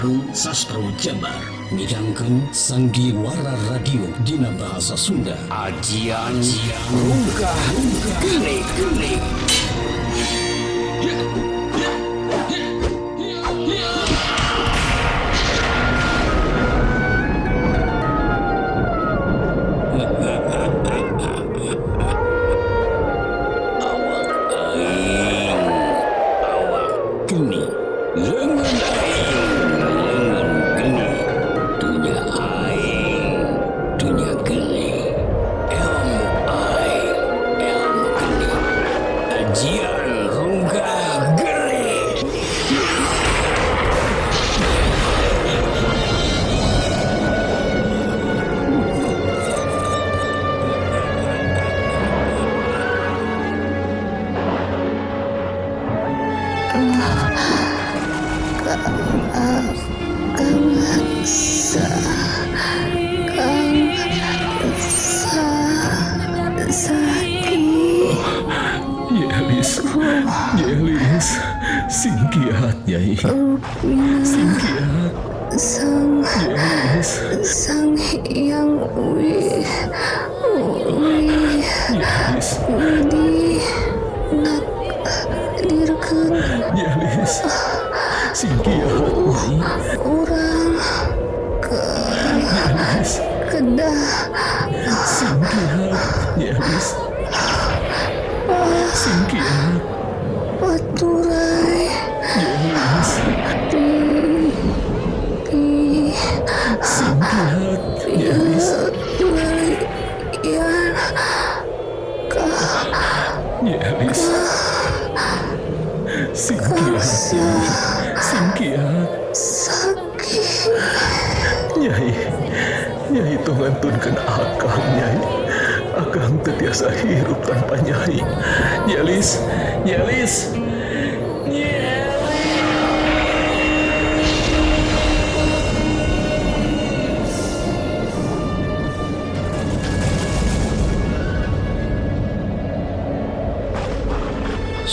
sareng Sastro Jabar midangkeun Sandiwara Radio dina bahasa Sunda. Ajian Runggah Geuning. Yelis, singkiat Nyai. Singkiat. Sang Hyang Yelis. Widi nak dirkeun Yelis, singkiat Nyai. urang Yelis, kedah singkiat Yelis. Singkiat. Baturai Yelis, singkiat Yelis. Yan Yelis, singkiat. Singkiat. sakit Nyai tong ngantunkeun akang Nyai. Akang teu tiasa hirup tanpa Nyai. Yelis.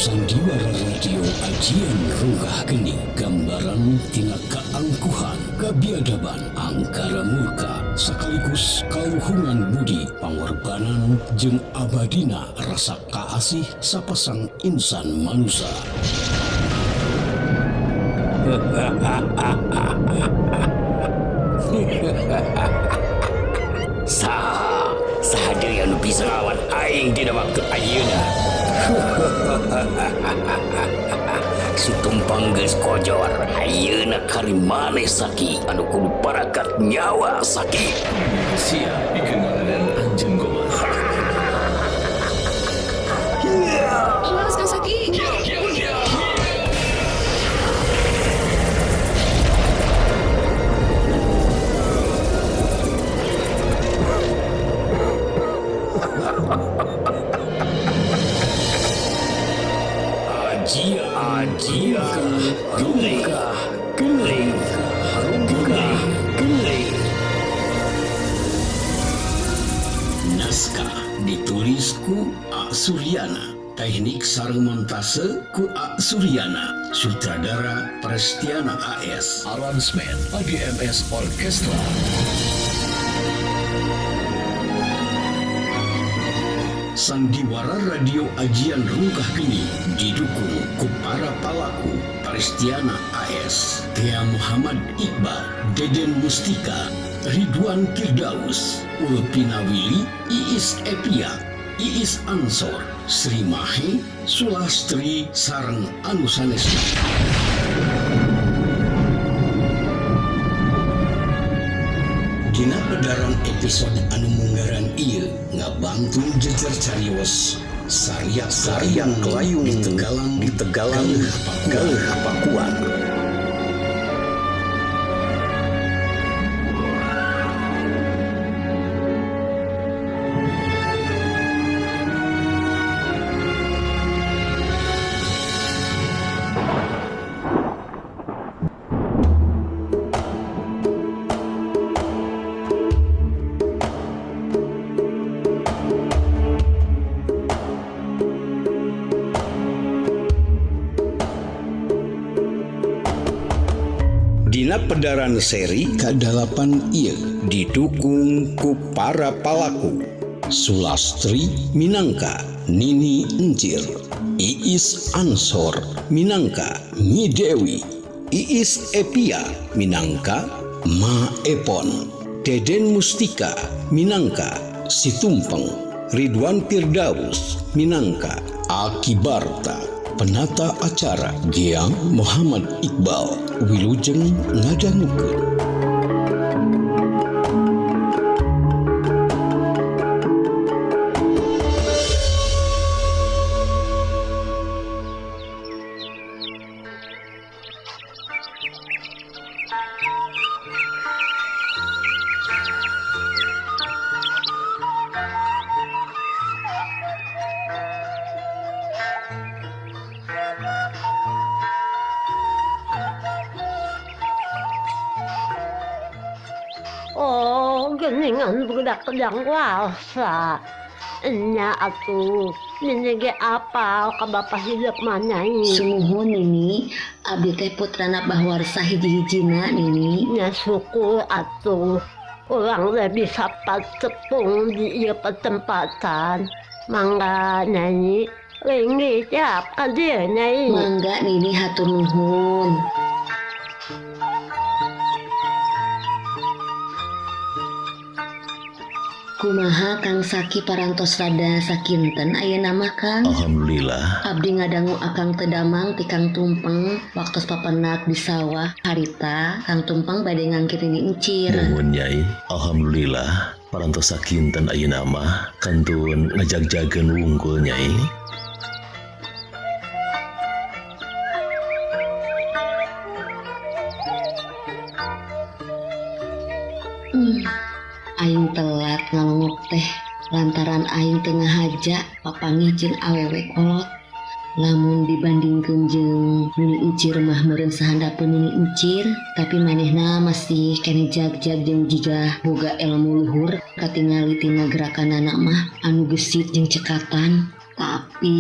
Sandiwara Radio Ajian Runggah Geuning, gambaran tina kaangkuhan, kabiadaban, angkara murka, sekaligus kaluhungan budi, pangorbanan jeung abadina rasa kaasih sapasang insan manusia. Saha deui anu bisa nglawan aing dina waktu ayeuna? Situmpang geus kojor, ayeuna kari maneh saki anu kudu parakat nyawa saki. Siap pikeun dan anjeun goma. Awas Kasaki. Runggah Geuning. Naskah ditulis ku A. Suryana, teknik sareng montase ku A. Suryana, sutradara Prestiana AS, aransemen ADMS Orkestra. Sandiwara Radio Ajian Runggah Geuning didukung ku para palaku Prestiana AS, Tia Muhammad Iqbal, Deden Mustika, Ridwan Firdaus, Ulpina Willy, Iis Epia, Iis Ansor, Sri Mahe, Sulastri sareng anu sanesna. Dina edaran episode anu munggaran ieu ngabangtung jejer carios sariak kelayung di Tegalan Galeuh Pakuan. Pedaran seri ke-8 ieu didukung ku para palaku Sulastri minangka Nini Encir, Iis Ansor minangka Nyi Dewi, Iis Epia minangka Ma Epon, Deden Mustika minangka Si Tumpeng, Ridwan Firdaus minangka Aki Barta. Penata acara Giang Muhammad Iqbal, Wilujeng ngadangukeun. Oh, geningan budak sedang puasa. Nya atuh, Nini ge apa ka bapak hidup mana ini? Sumuhun Nini, abdi teh putrana Bahwarsa hiji-hijina Nini. Nya syukur atuh. Urang teh bisa patepung di ieu pertempatan. Mangga Nyai, linggi tiap ka dieu Nyai. Mangga Nini hatur nuhun. Kumaha Kang Saki parantos rada sakinten ayeuna mah Kang? Alhamdulillah. Abdi ngadangu akang teu damang ti Kang Tumpeng waktos papenak di sawah harita Kang Tumpeng bade ngangkit Nini Encir. Nuhun Nyai. Alhamdulillah. Parantos sakinten ayeuna mah kantun ngajag-jageun wungkul Nyai. Aing telat ngalongok teh lantaran aing tengah haja papangi jeung awewe kolot. Lamun dibandingkeun jeung Nini Encir mah meureun sahandapeun Nini Encir, tapi manehna masih kene jag-jag jeung jiga boga ilmu luhur katingali tina gerakan anak mah anu gesit jeung cekatan. Tapi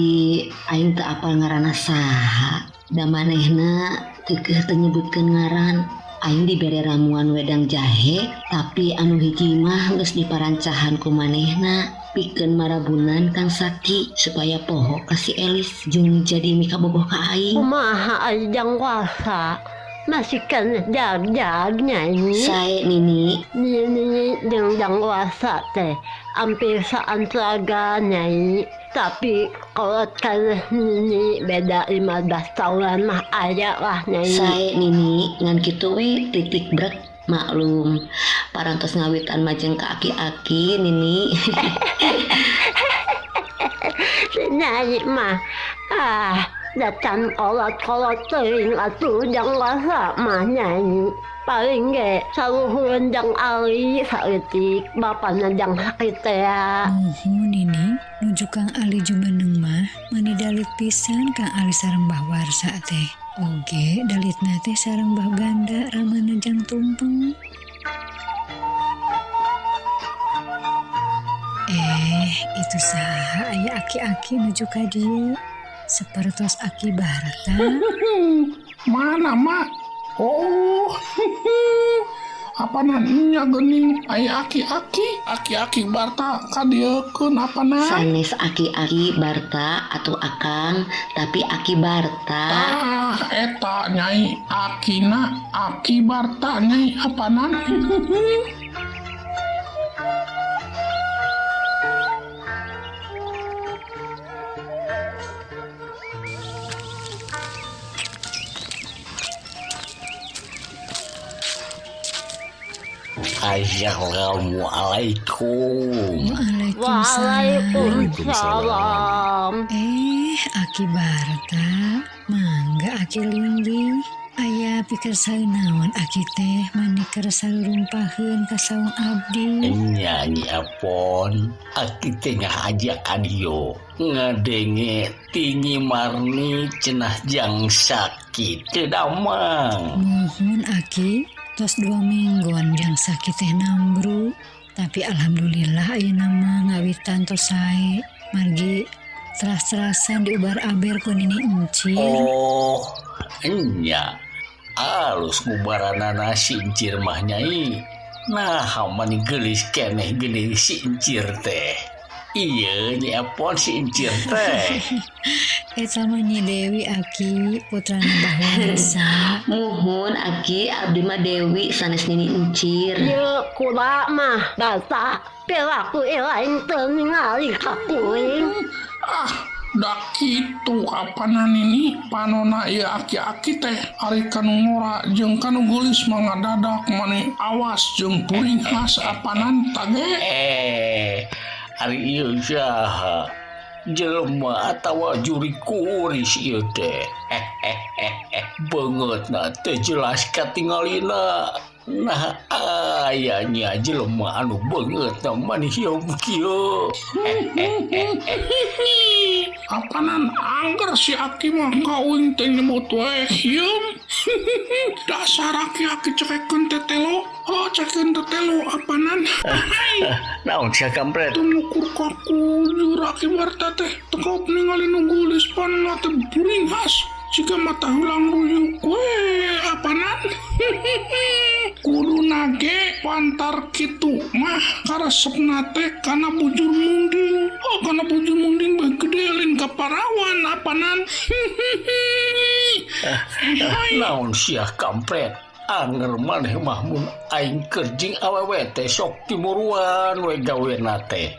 aing teu apal ngaranna saha, da manehna keukeuh teu nyebutkeun ngaran. Aing dibere ramuan wedang jahe, tapi anu hiji mah geus diparancahan ku manehna pikeun marabunan Kang Saki supaya poho kasih Elis jeung jadi mika bogoh ka aing. Kumaha ajang puasa? Masih kan jag-jag Nyai. Sae Nini. Nini jeung jang puasa teh hampir saantaraga Nyai. Tapi kalau kan Nini beda 15 tahunan mah aya lah Nyai. Sae Nini ngan kitu we titik brek maklum parantos ngawitan majeng ka aki-aki Nini. Si Nyai mah datan kolot-kolot teuing atuh jang puasa mah Nyai. Paling ge saluhurun jang Ali saeutik bapana jang sakit teh. Nuhun Nini, nuju Kang Ali jumeneng mah mani dalit pisan Kang Ali sareng Mbah Warsa teh. Oge dalitna teh sareng Mbah Ganda ramana jang Tumpeng. Itu saha aya aki-aki nuju ka dieu sapertos Aki Barta. Mana mak? Oh, apa nantinya gening aya aki-aki Barta kadiekeun apa na? Sanes aki-aki Barta atau Akang, tapi Aki Barta. Eta Nyai akina Aki Barta Nyai apa nan? Assalamualaikum. Waalaikumsalam. Aki Barta, mangga Aki Linggi. Aya pikir saeunaon Aki teh mani keur sarurumpaheun ka saung abdi. Nyanyi apon, Aki teh ngajak adio ngadenge tinggi marni cenah jang sakit teu damang. Nuhun Aki, tos 2 mingguan jang sakit teh nambru, tapi alhamdulillah ayeuna mah ngawitan tos sae. Margi teras-terasan diubar aber ku Nini Encir. Oh, enya alus ngubaranana si Encir mah Nyai. Nah, mani gelis keneh gini si Encir teh. Iya, Nyi Epon si Encir teh. Eta mah Nyi Dewi Aki putrana Mbah Warsa. Muhun Aki abdi mah Dewi sanes Nini Encir. Ye kula mah basa perilaku lain teu ningali ka kuring. Dak kitu kapanan ini panona ieu aki-aki teh ari kanu ngora jeung kanu geulis mangadadak mani awas jeung puring khas apanan tage. Ari ieu saha? Jelema atawa juri kuris ieu teh. Beungeutna teu jelas katingalina. Nah, ayahnya jelema anu beungeutna mani hiung kieu. Apanan angger si Aki mah kawin teh nyebut wae hium. Dasar aki-aki cekekeun tetelo. Oh, cekekeun tetelo apanan. Naon sia kampret? Tumukur kaku Aki Barta teh tekop ningali nu gulis panna teh puring khas. Jika mata hulang buyuk we apanan. Kudu nage pantar kitu mah karesepna teh kana bujur munding. Oh, kana bujur munding mah gede lin ka parawan apanan. Naon sia kampret? Anger maneh mah mun aing kerjing awewe teh sok timuruan we gawena teh.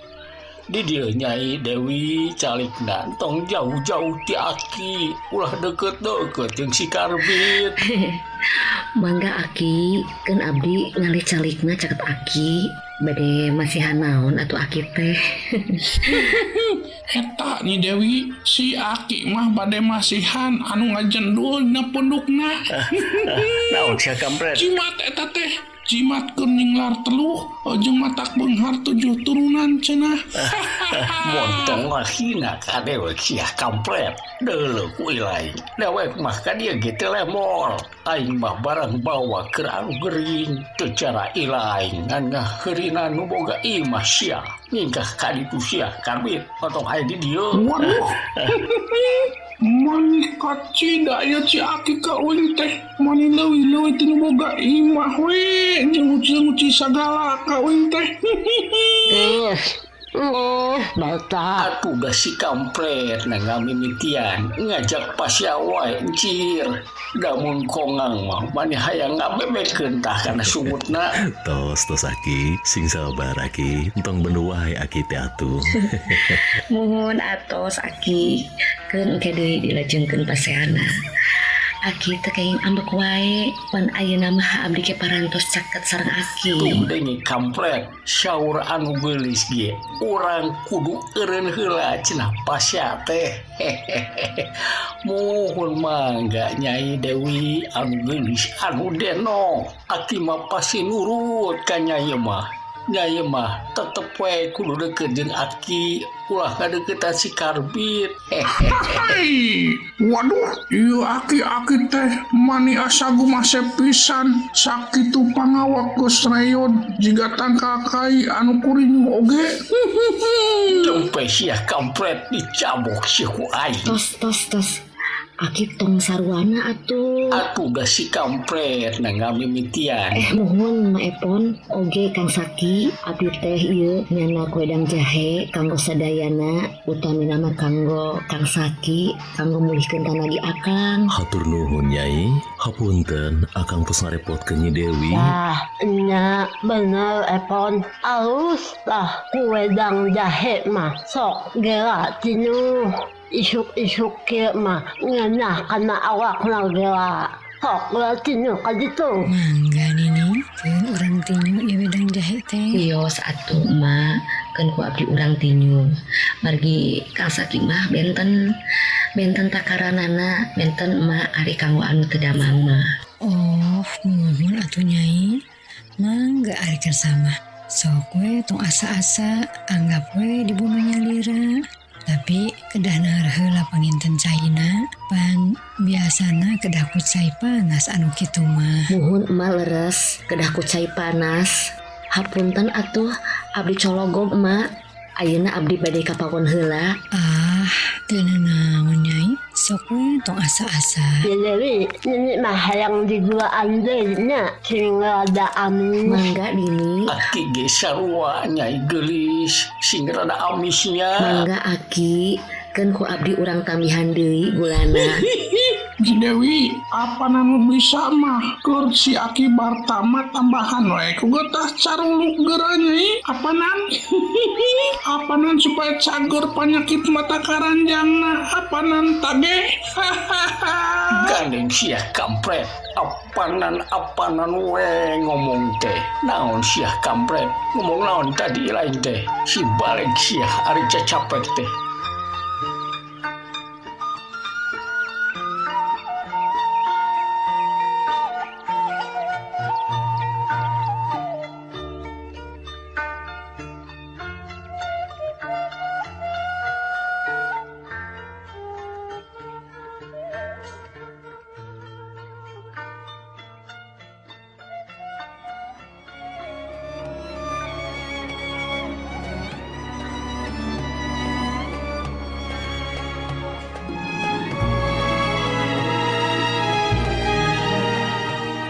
Di dieu Nyai Dewi calikna tong jauh-jauh ti Aki, ulah deket-deket jeung si Karbit. Mangga Aki, kan abdi ngalih calikna caket Aki. Bade masihan naon atuh Aki teh. Eta Nyi Dewi, si Aki mah bade masihan anu ngajendul na pundukna. Naon sia kampret? Jimat eta teh, jimat kuning lar teluh, jeung matak beunghar 7 turunan cenah. Montong lahina kadewe sia kampret. Deuleu ku ilaing. Dewek mah ka dieu ge teu lemol. Aing mah barang bawa keur anu gering teu cara ilaing ngan ngaheurina nu boga imah sia. Ningkah ka ditu sia Karbit potong aya di dieu. Waduh. Mani kacida ya si Aki kawin teh. Mani leuwih-leuwih teu boga imah we. Jeung uci-uci sagala kawin teh. Bata. Atuh da si kampret na ngamimitian ngajak pasya wae Encir. Damun kongang mah mani hayang ngabebekeun tah kana sumutna. Tos Aki, sing sabar Aki, entong benu wae Aki teh atuh. Muhun atos Aki, keun engke deui dilajengkeun paseana. Aki teh kaing ambek wae, pan ayeuna mah abdi ke parantos caket sareng Aki. Dengi kampret, syaur anu geulis ge, urang kudu eureun heula cenah pasya teh. Muhun mangga Nyai Dewi anu geulis anu denong. Aki mah pasti nurut ka Nyai mah. Nyai mah tetep we kudu deket jeung Aki, ulah kadeketan si Karbit. Hai, waduh, ieu aki-aki teh mani asa gumase pisan sakitu pangawak geus reyon jiga tangkakai anu kuring oge. Tempe sia kampret dicabok sia ku aing. Tos. Aki tong sarwana atuh. Atuh da si kampret na ngamimitian. Muhun Ma Epon, oge Kang Saki, abdi teh ieu nyana wedang jahe kanggo sadayana, utamina mah kanggo Kang Saki, kanggo mulihkeun tanagi akang. Hatur nuhun Nyai, hapunten akang tos ngarepotkeun Nyi Dewi. Nya bener Epon. Alus lah kuedang jahe mah sok gela tinu. Isuk-isuk kieu mah ngeunah kana awakna gela. Sok gela tinu ka ditu. Mangga Nini, keun urang tinyu ieu wedang jahe teh. Ios atuh Ma, keun ku abdi urang tinyu. Margi Kang Saki mah benten takaranana, benten Ma ari kanggo anu teu damang mah. Oh, muhun atuh Nyai. Mangga ari kersama. Sok we tong asa-asa anggap we di bumi nyalira. Tapi kedah nahar heula panginten caina, pan biasana kedah ku cai panas anu kitu mah. Muhun emak leres, kedah ku cai panas. Hapunten atuh abdi cologog emak. Ayeuna abdi bade ka pawon heula. Ah, teu naon Nyai. Sok we tong asa-asa. Ya Dewi, nenek mah yang di gua andainya sehingga ada amis. Mangga Dini. Aki ge sarua Nyai gelis sing rada amisnya. Mangga Aki. Keun ku abdi urang tamihan deui gulana. Si Dewi, apa namu bisa mah? Kur si Aki Bartama tambahan we. Kugetah caruluk geranya apanan? Apanan supaya cager penyakit mata karanjangna? Apanan tage? Gandeng sia kampret. Apanan we ngomong teh. Naon sia kampret? Ngomong naon tadi lain teh. Si balik sia ari cacapek teh.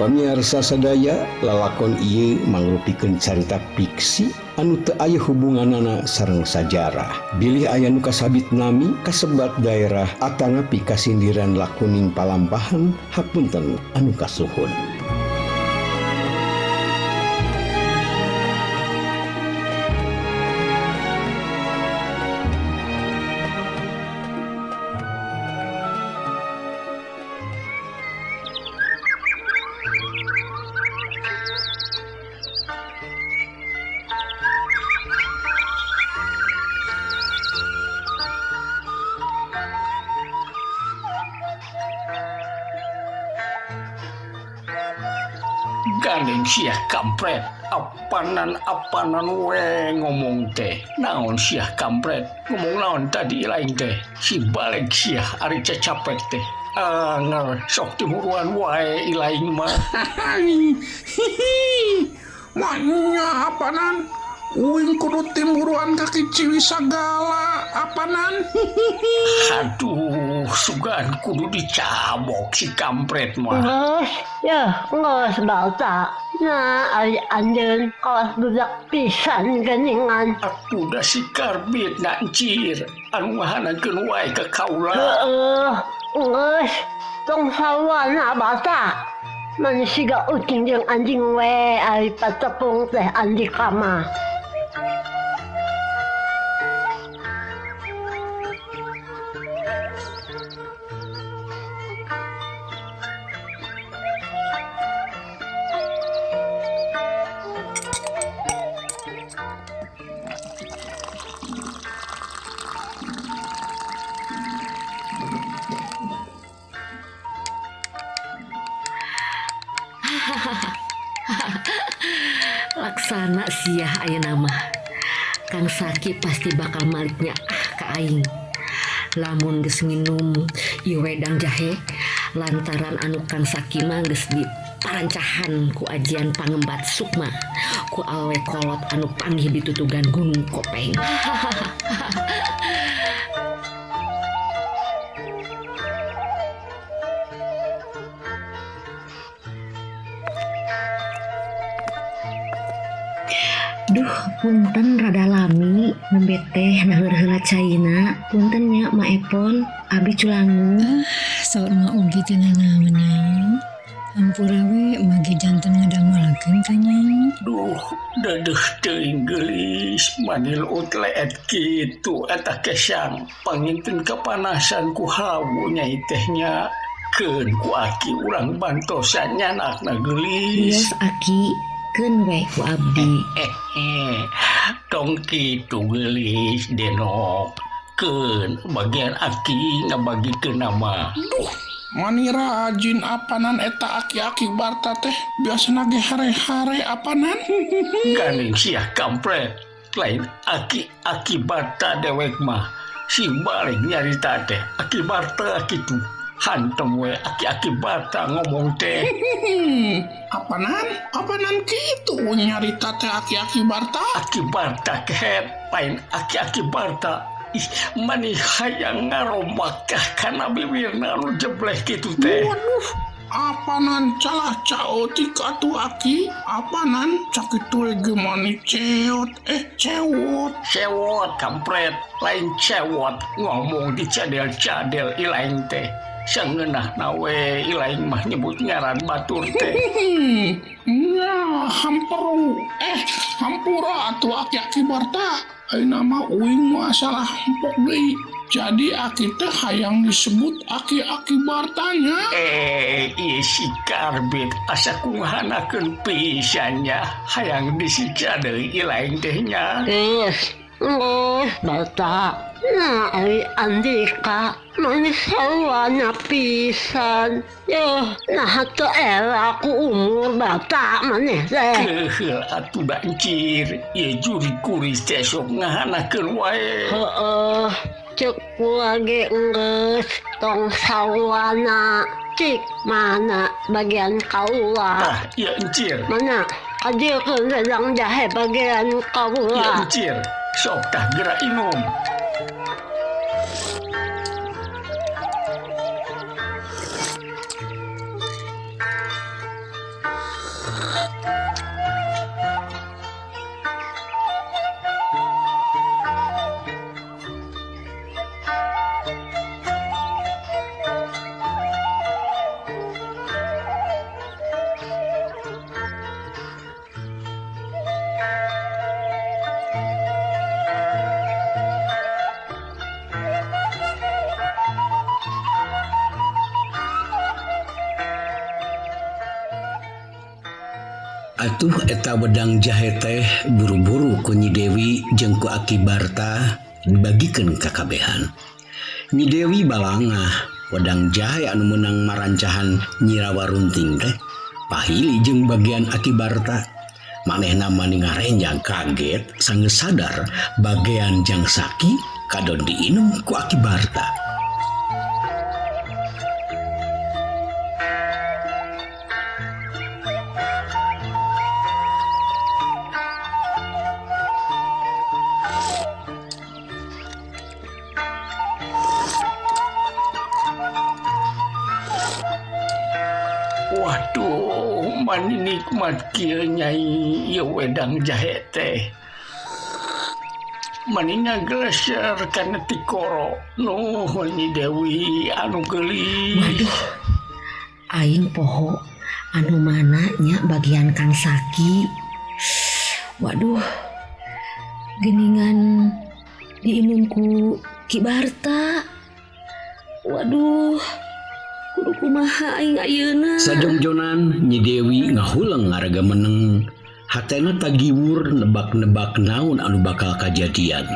Pamirsa sadaya, lalakon ieu mangrupikeun carita fiksi anu teu aya hubunganana sareng sajarah. Bilih aya nu kasabit nami kasebat daerah atanapi kasindiran lakuning palampahan, hapunten anu kasuhun. Gandeng sia kampret. Apanan we ngomong teh. Naon sia kampret? Ngomong naon tadi lain teh. Si balik sia ari cacapek teh. Anger sok timuruan wae ilaing mah. Manya apanan? Uing kudu timburuan kaki ciwi sagala. Apanan? Aduh, sugan kudu dicabok si kampret mah. Nggak balta. Nah, ari anjeun kawas budak pisan geningan. Aku udah si karbit na encir. Anu ngahanakeun wae ka kaula. Geus tong sawana balta. Manusia uting jeung anjing we ari patepung teh andika mah. Laksana siah ayeuna mah. Kang Saki pasti bakal maliknya ka aing. Lamun geus minum ieu wedang jahe lantaran anu Kang Saki mah geus diparancahan ku ajian pangembat sukma ku awewe kolot anu panggih di tutugan Gunung Kopeng. Duh, punten rada lami nembe teh naeur heula caina. Punten nya Maepon, abi culangu. Saur mah ugi teu naon Nyai. Ampura we mage janten ngadamelakeun ka Nyai. Duh, dadeuh teuing geulis manil utleet kitu eta kesang panginten kapanasan ku hawu Nyai teh nya. Keun ku Aki urang bantosan nyanakna geulis. Yes, Aki, keun we ku abdi. Tong kitu geulis denok. Keun bagian Aki ngabagikeun nama. Mani rajin apanan eta aki-aki Barta teh biasana ge hare-hare apanan. Gandeng sia kampret. Lain aki Barta dewek mah. Si balik nyarita teh aki Barta kitu. hantem we aki-aki Barta ngomong teh. Apanan gitu nyarita teh aki-aki Barta? Aki Barta kehet lain aki-aki Barta. Ih, mani hayang ngarombakah kana bibirna anu jebleh kitu teh. Waduh, apanan calah caotik atuh aki? Apanan cakitu gimana cewot? Cewot kampret, lain cewot ngomong di cadel-cadel ilaing teh. Sangeunah nawe ilaing mah nyebut ngaran batur teh. Ya, hampura atuh aki-aki Barta. Nama uing masalah empok deui. Jadi aki teh hayang disebut aki-aki Bartanya. Ieu si karbit asa kungahanakeun pisannya hayang disika deui ilaing teh nya. Barta. Nah, Andika, manis hewannya pisan. Nah tuh aku umur Barta maneh teh. Keheul atuh bancir, ieu juri kuris teh sok ngahanakeun wae. Heeh, cek lagi geus tong sawana. Cik mana bagian kaula? Tah, ieu encir. Mana? Adiekeun wedang jahe bagian Ieu kaula. encir. Sok tah geura inum. Atuh eta wedang jahe teh buru-buru ku Nyi Dewi jeung ku Aki Barta dibagikeun ka kabehan. Nyi Dewi balangah wedang jahe anu meunang marancahan Nyi Rawa Runting teh pahili jeung bagian Aki Barta. Manehna mani ngarenjang kaget sanggeus sadar bagian jang saki kadon diinum ku Aki Barta. Waduh, mani nikmat kieu Nyai ieu wedang jahe teh. Mani ngagleser kana ti koro. Nuh Nyi Dewi anu geulis. Waduh, aing poho anu mana nya bagian Kang Saki. Waduh, geningan diinum ku Ki Barta. Waduh, kudu kumaha aing ayeuna. Sajongjonan Nyi Dewi ngahulang ngaraga meneng. Hatena tagiwur nebak-nebak naon anu bakal kajadian.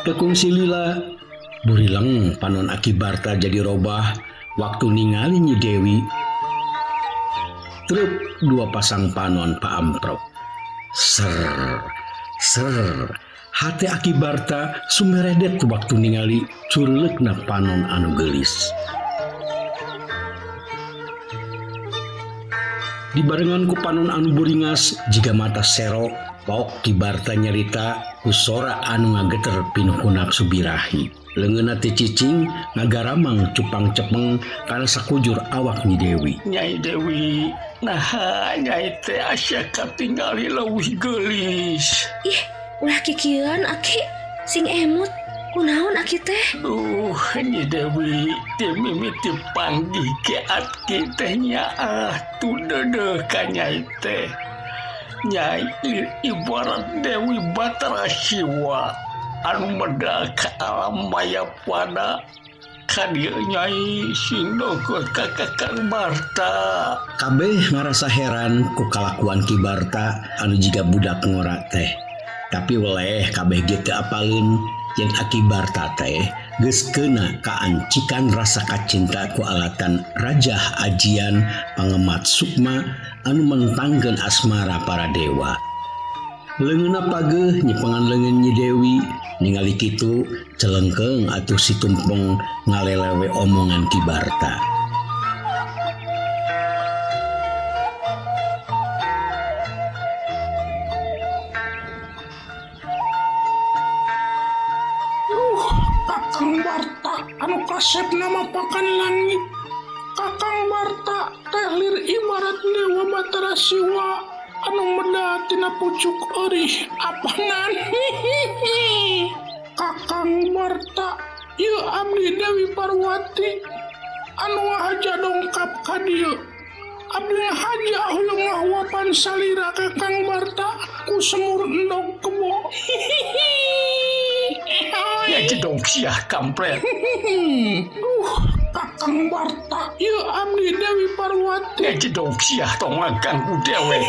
Tekungsi lila burileng panon Aki Barta jadi robah waktu ningali Nyi Dewi. Truk dua pasang panon paamprok. Ser hati Aki Barta sumeredet waktu ningali curleukna panon anu geulis. Dibarengan ku panon anu buringas jika mata sero paok Ki Barta nyarita ku sora anu ngageter pinuh nafsu birahi. Leungeunna teh cicing ngagaramang cupang cepeng kana sakujur awak Nyi Dewi. Nyai Dewi, nah Nyai teh asa katingali leuwih geulis. Ih, ulah kikieuan Aki sing emut. Kunaon Aki teh? Nyi Dewi, teu mimiti panggih ke Aki teh nya tu deudeuh ka Nyai teh. Nyai ibarat Dewi Batara Siwa anu medal ka alam maya pada ka dieu Nyai sing dogot ka Kakang Barta. Kabeh ngarasa heran ku kalakuan Ki Barta anu jiga budak ngora teh. Tapi weleh kabeh ge teu apalin yang Aki Barta teh geus keuna kaancikan rasa kacinta ku alatan Raja Ajian Pangemat Sukma anu mentangkeun asmara para dewa. Leungeunna pageuh nyepengan leungeun Nyi Dewi ningali kitu celengkeung atuh si Tumpeng ngalelewe omongan Ki Barta. Kakang Barta anu kasep nama pakan langit. Kakang Barta teh lir ibarat dewa Batara Siwa anu medal tina pucuk eurih apanan. Kakang Barta, ieu abdi Dewi Parwati anu ngahaja dongkap ka dieu. Abdi ngahaja hoyong ngahuapan salira Kakang Barta ku semur endog kebo. Ya jedong siah kampret. Kakang Barta, ieu abdi Dewi Parwati. Ya jedong siah tong ngaganggu dewe.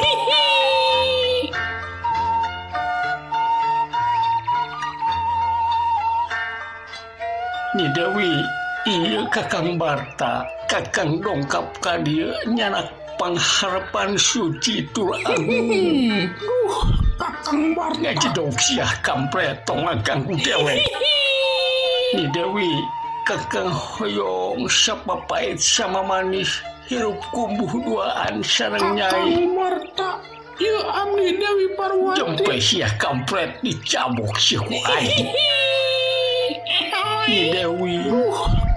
Nyi Dewi, iya Kakang Barta, Kakang dongkap ka dieu nyanak pangharapan suci tur agung. Kakang Barta. Ya jedong siah kampret tong ngaganggu dewe. Nyi Dewi, Kakang hoyong sapapait sama manis hirup kumbuh duaan sareng Nyai. Kakang Barta, ieu abdi Dewi Parwati. Jempe siah kampret dicabok si ku aing. Nyi Dewi,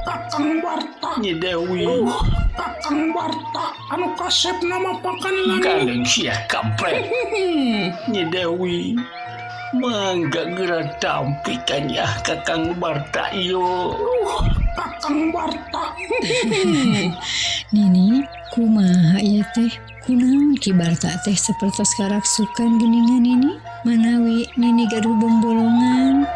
Kakang Barta. Nyi Dewi, Kakang Barta anu kasep nama pakan langit. galeng siah kampret. Nyi Dewi, mangga geura tampi kanyah Kakang Barta ieu. Kakang Barta. Nini, kumaha ieu teh? Kunaon Ki Barta teh sapertos karaksukan geuningan ini? Manawi Nini gaduh bombolongan.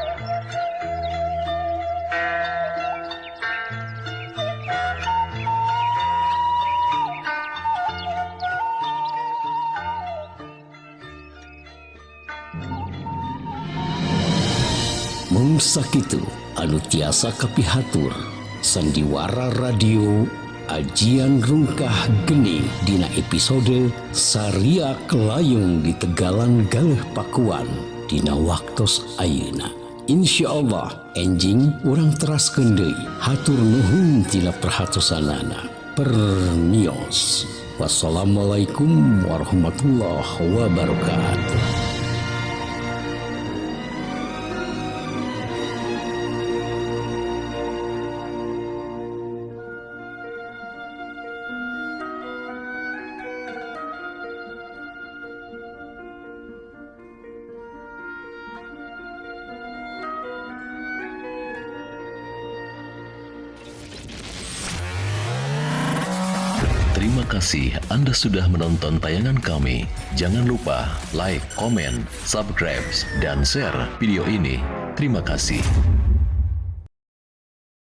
Mung sakitu anu tiasa kapihatur sandiwara radio Ajian Rungkah Geni dina episode Saria Kelayung di Tegalan Galeh Pakuan dina waktos ayeuna. Insyaallah enjing urang teraskeun deui. Hatur nuhun tina perhatosanana. Permios. Wassalamualaikum warahmatullahi wabarakatuh. Terima kasih Anda sudah menonton tayangan kami. Jangan lupa like, komen, subscribe, dan share video ini. Terima kasih.